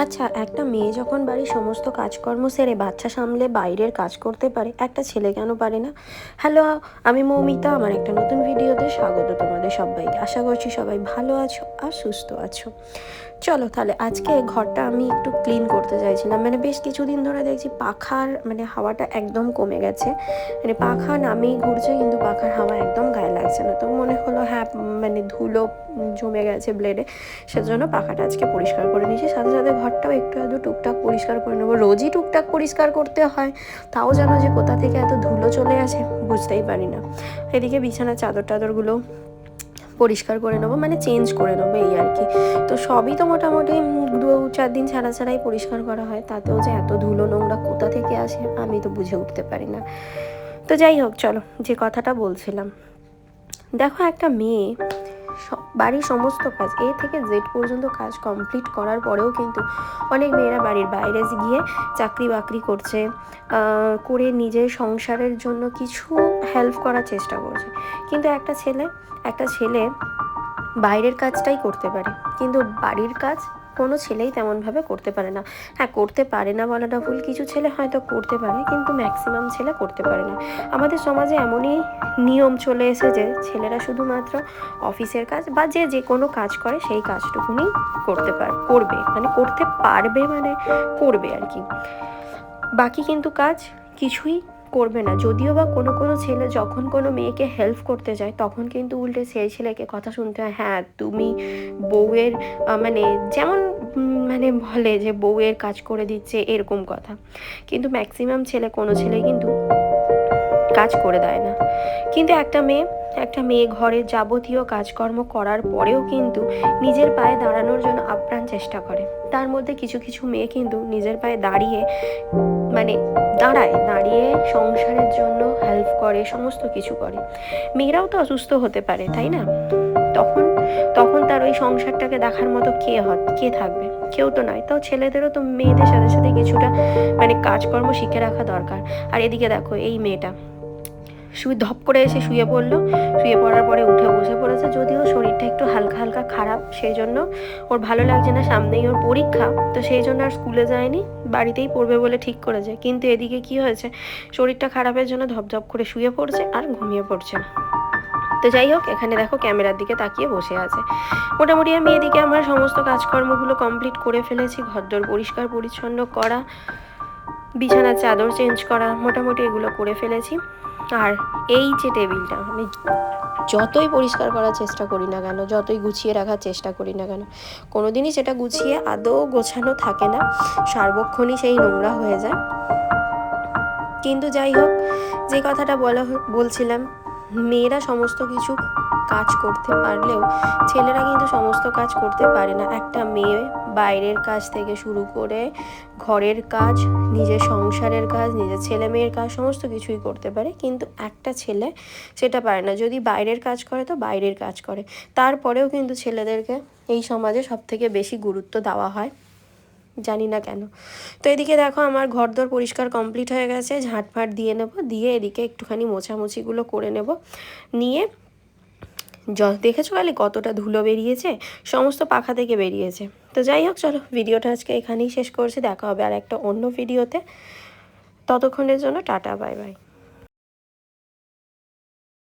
আচ্ছা, একটা মেয়ে যখন বাড়ির সমস্ত কাজকর্ম সেরে বাচ্চা সামলে বাইরের কাজ করতে পারে, একটা ছেলে কেন পারে না? হ্যালো, আমি মৌমিতা। আমার একটা নতুন ভিডিওতে স্বাগত তোমাদের সবাইকে। আশা করছি সবাই ভালো আছো আর সুস্থ আছো। চলো তাহলে আজকে ঘরটা আমি একটু ক্লিন করতে চাইছিলাম। বেশ কিছুদিন ধরে দেখছি পাখার হাওয়াটা একদম কমে গেছে। পাখা নামেই ঘুরছে, কিন্তু পাখার হাওয়া একদম গায়ে লাগছে না। তো মনে হলো হ্যাঁ, ধুলো জমে গেছে ব্লেডে, সেজন্য পাখাটা আজকে পরিষ্কার করে নিয়েছি। সাথে সাথে ঘরটাও একটু আধটু টুকটাক পরিষ্কার করে নেবো। রোজই টুকটাক পরিষ্কার করতে হয়, তাও যেন যে কোথা থেকে এত ধুলো চলে আসে বুঝতেই পারি না। এদিকে বিছানার চাদর টাদরগুলো পরিষ্কার করে নেবো, চেঞ্জ করে নেবো এই আর কি। তো সবই তো মোটামুটি 2-4 দিন ছাড়া ছাড়াই পরিষ্কার করা হয়, তাতেও যে এত ধুলো নোংরা কোথা থেকে আসে আমি তো বুঝে উঠতে পারি না। তো যাই হোক, চলো যে কথাটা বলছিলাম। দেখো, একটা মেয়ে বাড়ির সমস্ত কাজ A থেকে Z পর্যন্ত কাজ কমপ্লিট করার পরেও কিন্তু অনেক মেয়েরা বাড়ির বাইরে গিয়ে চাকরি বাকরি করছে, করে নিজের সংসারের জন্য কিছু হেল্প করার চেষ্টা করছে। কিন্তু একটা ছেলে বাইরের কাজটাই করতে পারে, কিন্তু বাড়ির কাজ কোনো ছেলেই তেমনভাবে করতে পারে না। হ্যাঁ, করতে পারে না বলাটা ভুল, কিছু ছেলে হয়তো করতে পারে, কিন্তু ম্যাক্সিমাম ছেলে করতে পারে না। আমাদের সমাজে এমনই নিয়ম চলে এসেছে, ছেলেরা শুধুমাত্র অফিসের কাজ বা যে কোনো কাজ করে সেই কাজটুকুনি করতে করবে আর কি। বাকি কিন্তু কাজ কিছুই করবে না। যদিও বা কোনো ছেলে যখন কোনো মেয়েকে হেল্প করতে যায়, তখন কিন্তু উল্টে সেই ছেলেকে কথা শুনতে হয়, হ্যাঁ তুমি বউয়ের যেমন বলে যে বউয়ের কাজ করে দিচ্ছে, এরকম কথা। কিন্তু ম্যাক্সিমাম কোনো ছেলে কিন্তু কাজ করে দেয় না। কিন্তু একটা মেয়ে ঘরের যাবতীয় কাজকর্ম করার পরেও কিন্তু নিজের পায়ে দাঁড়ানোর জন্য আপ্রাণ চেষ্টা করে। তার মধ্যে কিছু মেয়ে কিন্তু নিজের পায়ে দাঁড়িয়ে দাঁড়িয়ে সংসারের জন্য হেল্প করে, সমস্ত কিছু করে। মেয়েরাও তো অসুস্থ হতে পারে, তাই না? তখন তার ওই সংসারটাকে দেখার মতো কে থাকবে? কেউ তো নয়। তো ছেলেদেরও তো মেয়েদের সাথে সাথে কিছুটা কাজকর্ম শিখে রাখা দরকার। আর এদিকে দেখো, এই মেয়েটা ধপ করে এসে শুয়ে পড়লো। শুয়ে পড়ার পরে উঠে বসে পড়েছে, যদিও শরীরটা একটু হালকা হালকা খারাপ, সেই জন্য ওর ভালো লাগছে না। সামনেই ওর পরীক্ষা, তো সেই জন্য আর স্কুলে যায়নি, বাড়িতেই পড়বে বলে ঠিক করেছে। কিন্তু এদিকে কি হয়েছে, শরীরটা খারাপের জন্য ধপধপ করে শুয়ে পড়ছে আর ঘুমিয়ে পড়ছে। তো যাই হোক, এখানে দেখো ক্যামেরার দিকে তাকিয়ে বসে আছে। মোটামুটি আমি এদিকে আমার সমস্ত কাজকর্মগুলো কমপ্লিট করে ফেলেছি। ঘরদোর পরিষ্কার পরিচ্ছন্ন করা, বিছানার চাদর চেঞ্জ করা, মোটামুটি এগুলো করে ফেলেছি। আর এই যে টেবিলটা, আমি যতই পরিষ্কার করার চেষ্টা করি না কেন, যতই গুছিয়ে রাখার চেষ্টা করি না কেন, কোনোদিনই সেটা গুছিয়ে আদৌ গোছানো থাকে না, সার্বক্ষণই সেই নোংরা হয়ে যায়। কিন্তু যাই হোক, যে কথাটা বলছিলাম, মেয়েরা সমস্ত কিছু কাজ করতে পারলেও ছেলেরা কিন্তু সমস্ত কাজ করতে পারে না। একটা মেয়ে বাইরের কাজ থেকে শুরু করে ঘরের কাজ, নিজের সংসারের কাজ, নিজের ছেলে মেয়ের কাজ, সমস্ত কিছুই করতে পারে, কিন্তু একটা ছেলে সেটা পারে না। যদি বাইরের কাজ করে তো বাইরের কাজ করে, তারপরেও কিন্তু ছেলেদেরকে এই সমাজে সবথেকে বেশি গুরুত্ব দেওয়া হয়, জানি না কেন। তো এদিকে দেখো, আমার ঘরদোর পরিষ্কার কমপ্লিট হয়ে গেছে। ঝাঁটফাট দিয়ে নেব, দিয়ে এদিকে একটুখানি মোছামুছিগুলো করে নেব। নিয়ে দেখেছো খালি কতটা ধুলো বেরিয়েছে, সমস্ত পাখা থেকে বেরিয়েছে। তো যাই হোক, চলো ভিডিওটা আজকে এখানেই শেষ করছি। দেখা হবে আর একটা অন্য ভিডিওতে। ততক্ষণের জন্য টাটা, বাই বাই।